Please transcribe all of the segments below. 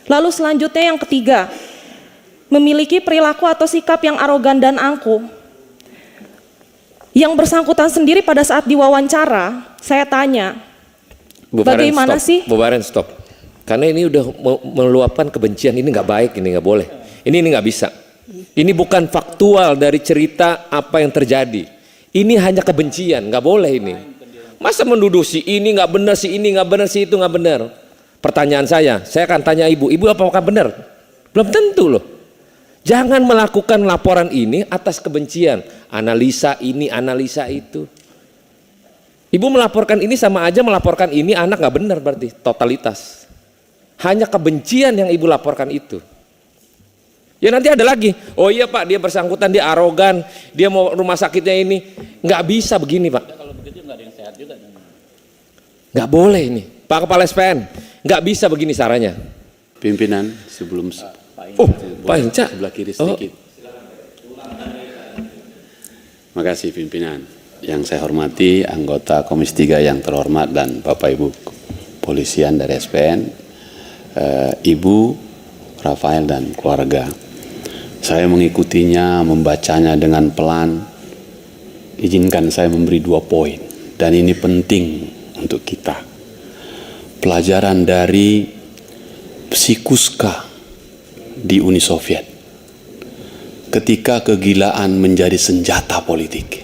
Lalu selanjutnya yang ketiga, memiliki perilaku atau sikap yang arogan dan angkuh. Yang bersangkutan sendiri pada saat diwawancara, saya tanya, bagaimana sih? Bu Baren, stop. Karena ini udah meluapkan kebencian, ini nggak baik, ini nggak boleh. Ini nggak bisa. Ini bukan faktual dari cerita apa yang terjadi. Ini hanya kebencian, nggak boleh ini. Masa menuduh si ini nggak benar, si ini nggak benar, si itu nggak benar. Pertanyaan saya akan tanya ibu apakah benar? Belum tentu loh. Jangan melakukan laporan ini atas kebencian, analisa ini, analisa itu. Ibu melaporkan ini sama aja melaporkan ini anak nggak benar berarti, totalitas. Hanya kebencian yang ibu laporkan itu. Ya nanti ada lagi, oh iya Pak dia bersangkutan, dia arogan, dia mau rumah sakitnya ini. Nggak bisa begini Pak. Kalau begitu nggak ada yang sehat juga. Nggak boleh ini, Pak Kepala SPN, nggak bisa begini caranya. Pimpinan sebelum Pak Hinca sebelah kiri sedikit. Makasih pimpinan. Yang saya hormati anggota Komisi 3 yang terhormat dan Bapak Ibu Polisian dari SPN, Ibu Rafael dan keluarga. Saya mengikutinya, membacanya dengan pelan. Izinkan saya memberi 2 poin dan ini penting untuk kita. Pelajaran dari Psikuska di Uni Soviet ketika kegilaan menjadi senjata politik.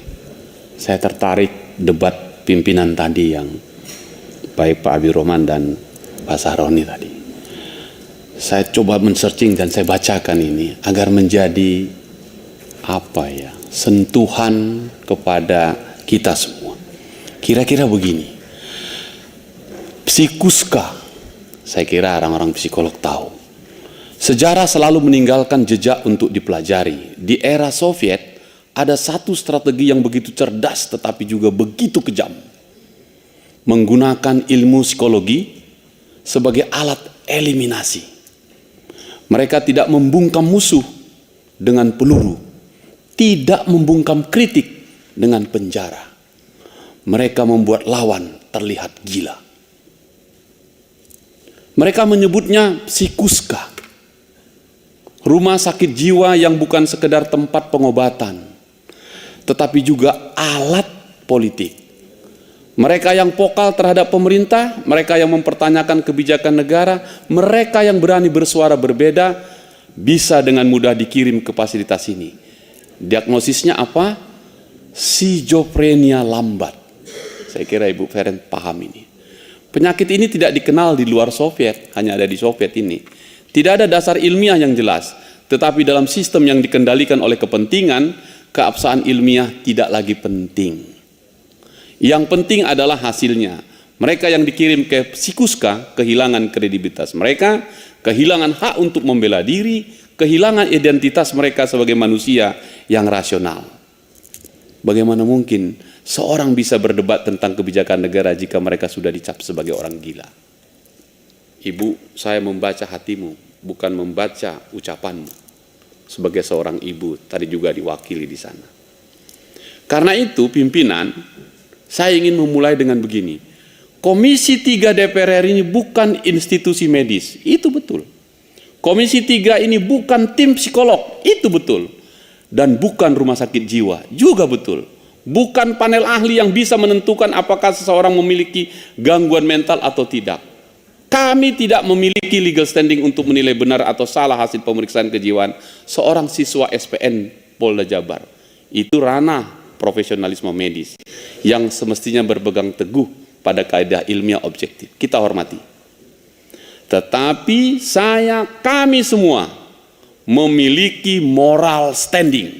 Saya tertarik debat pimpinan tadi yang baik Pak Habibur Rahman dan Pak Sahroni tadi. Saya coba men-searching dan saya bacakan ini agar menjadi sentuhan kepada kita semua. Kira-kira begini. Psikuska, saya kira orang-orang psikolog tahu. Sejarah selalu meninggalkan jejak untuk dipelajari. Di era Soviet ada satu strategi yang begitu cerdas tetapi juga begitu kejam. Menggunakan ilmu psikologi sebagai alat eliminasi. Mereka tidak membungkam musuh dengan peluru, tidak membungkam kritik dengan penjara. Mereka membuat lawan terlihat gila. Mereka menyebutnya psikuska, rumah sakit jiwa yang bukan sekedar tempat pengobatan, tetapi juga alat politik. Mereka yang vokal terhadap pemerintah, mereka yang mempertanyakan kebijakan negara, mereka yang berani bersuara berbeda, bisa dengan mudah dikirim ke fasilitas ini. Diagnosisnya apa? Schizophrenia lambat. Saya kira Ibu Feren paham ini. Penyakit ini tidak dikenal di luar Soviet, hanya ada di Soviet ini. Tidak ada dasar ilmiah yang jelas, tetapi dalam sistem yang dikendalikan oleh kepentingan, keabsahan ilmiah tidak lagi penting. Yang penting adalah hasilnya. Mereka yang dikirim ke Psikuska kehilangan kredibilitas mereka, kehilangan hak untuk membela diri, kehilangan identitas mereka sebagai manusia yang rasional. Bagaimana mungkin seorang bisa berdebat tentang kebijakan negara jika mereka sudah dicap sebagai orang gila? Ibu, saya membaca hatimu, bukan membaca ucapanmu. Sebagai seorang ibu, tadi juga diwakili di sana. Karena itu, pimpinan, saya ingin memulai dengan begini. Komisi 3 DPR RI ini bukan institusi medis, itu betul. Komisi 3 ini bukan tim psikolog, itu betul. Dan bukan rumah sakit jiwa, juga betul. Bukan panel ahli yang bisa menentukan apakah seseorang memiliki gangguan mental atau tidak. Kami tidak memiliki legal standing untuk menilai benar atau salah hasil pemeriksaan kejiwaan seorang siswa SPN Polda Jabar. Itu ranah profesionalisme medis yang semestinya berpegang teguh pada kaidah ilmiah objektif. Kita hormati. Tetapi kami semua memiliki moral standing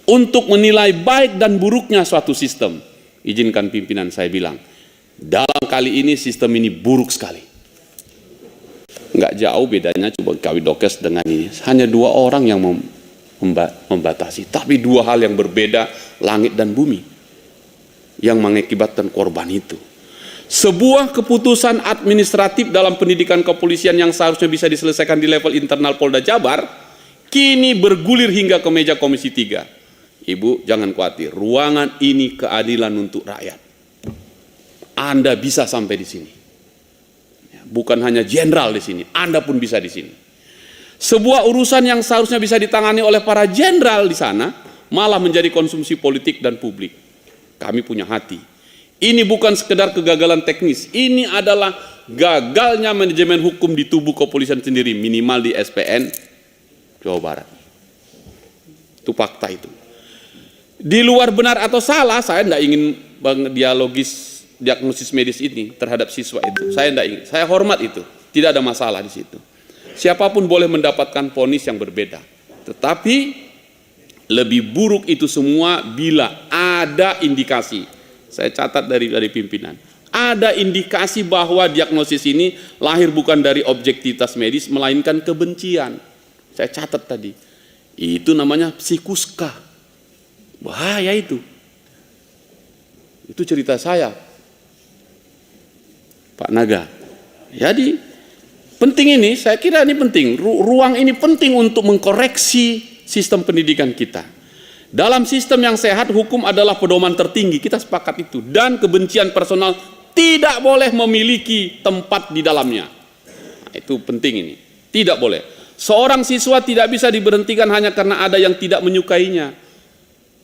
untuk menilai baik dan buruknya suatu sistem. Izinkan pimpinan saya bilang, dalam kali ini sistem ini buruk sekali. Nggak jauh bedanya coba Kawidokes dengan ini. Hanya 2 orang yang membatasi, tapi 2 hal yang berbeda, langit dan bumi, yang mengakibatkan korban itu. Sebuah keputusan administratif dalam pendidikan kepolisian yang seharusnya bisa diselesaikan di level internal Polda Jabar, kini bergulir hingga ke meja Komisi 3. Ibu, jangan khawatir, ruangan ini keadilan untuk rakyat. Anda bisa sampai di sini. Bukan hanya jenderal di sini, Anda pun bisa di sini. Sebuah urusan yang seharusnya bisa ditangani oleh para jenderal di sana, malah menjadi konsumsi politik dan publik. Kami punya hati. Ini bukan sekedar kegagalan teknis, ini adalah gagalnya manajemen hukum di tubuh kepolisian sendiri, minimal di SPN Jawa Barat. Itu fakta itu. Di luar benar atau salah, saya tidak ingin diagnosis medis ini terhadap siswa itu. Saya tidak ingin, saya hormat itu, tidak ada masalah di situ. Siapapun boleh mendapatkan vonis yang berbeda. Tetapi lebih buruk itu semua bila ada indikasi. Saya catat dari pimpinan. Ada indikasi bahwa diagnosis ini lahir bukan dari objektivitas medis, melainkan kebencian. Saya catat tadi. Itu namanya psikuska. Bahaya itu. Itu cerita saya, Pak Naga. Jadi penting ini, saya kira ini penting. Ruang ini penting untuk mengkoreksi sistem pendidikan kita. Dalam sistem yang sehat, hukum adalah pedoman tertinggi, kita sepakat itu. Dan kebencian personal tidak boleh memiliki tempat di dalamnya. Nah, itu penting ini, tidak boleh. Seorang siswa tidak bisa diberhentikan hanya karena ada yang tidak menyukainya.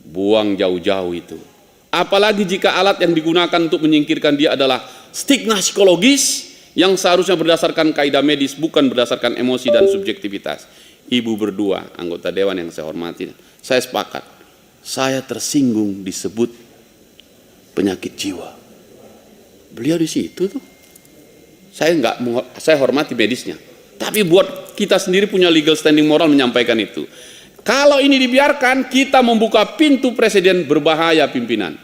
Buang jauh-jauh itu. Apalagi jika alat yang digunakan untuk menyingkirkan dia adalah stigma psikologis yang seharusnya berdasarkan kaidah medis, bukan berdasarkan emosi dan subjektivitas. Ibu berdua, anggota dewan yang saya hormati, saya sepakat. Saya tersinggung disebut penyakit jiwa. Beliau di situ tuh. Saya hormati medisnya. Tapi buat kita sendiri punya legal standing moral menyampaikan itu. Kalau ini dibiarkan, kita membuka pintu presiden berbahaya, pimpinan.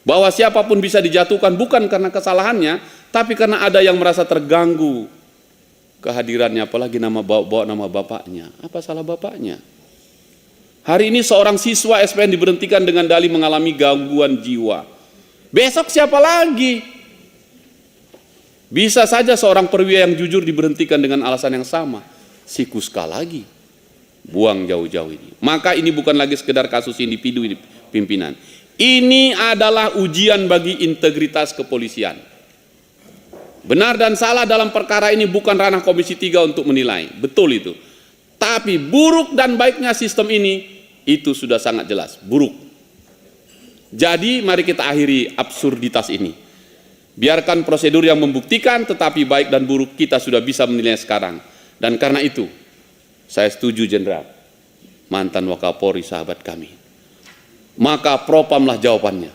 Bahwa siapapun bisa dijatuhkan bukan karena kesalahannya, tapi karena ada yang merasa terganggu kehadirannya, apalagi bawa nama bapaknya. Apa salah bapaknya? Hari ini seorang siswa SPN diberhentikan dengan dalih mengalami gangguan jiwa. Besok siapa lagi? Bisa saja seorang perwira yang jujur diberhentikan dengan alasan yang sama. Psikuska lagi. Buang jauh-jauh ini. Maka ini bukan lagi sekedar kasus individu ini, pimpinan. Ini adalah ujian bagi integritas kepolisian. Benar dan salah dalam perkara ini bukan ranah Komisi 3 untuk menilai. Betul itu. Tapi buruk dan baiknya sistem ini, itu sudah sangat jelas. Buruk. Jadi mari kita akhiri absurditas ini. Biarkan prosedur yang membuktikan, tetapi baik dan buruk kita sudah bisa menilai sekarang. Dan karena itu, saya setuju Jenderal, mantan Wakapolri sahabat kami. Maka propamlah jawabannya.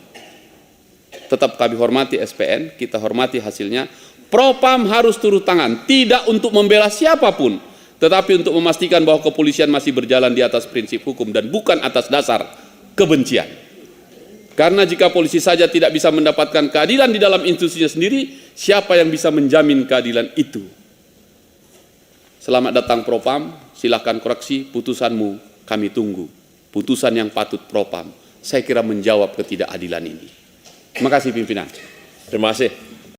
Tetap kami hormati SPN, kita hormati hasilnya. Propam harus turun tangan, tidak untuk membela siapapun, tetapi untuk memastikan bahwa kepolisian masih berjalan di atas prinsip hukum dan bukan atas dasar kebencian. Karena jika polisi saja tidak bisa mendapatkan keadilan di dalam institusinya sendiri, siapa yang bisa menjamin keadilan itu? Selamat datang Propam, silakan koreksi putusanmu, kami tunggu. Putusan yang patut Propam, saya kira menjawab ketidakadilan ini. Terima kasih pimpinan. Terima kasih.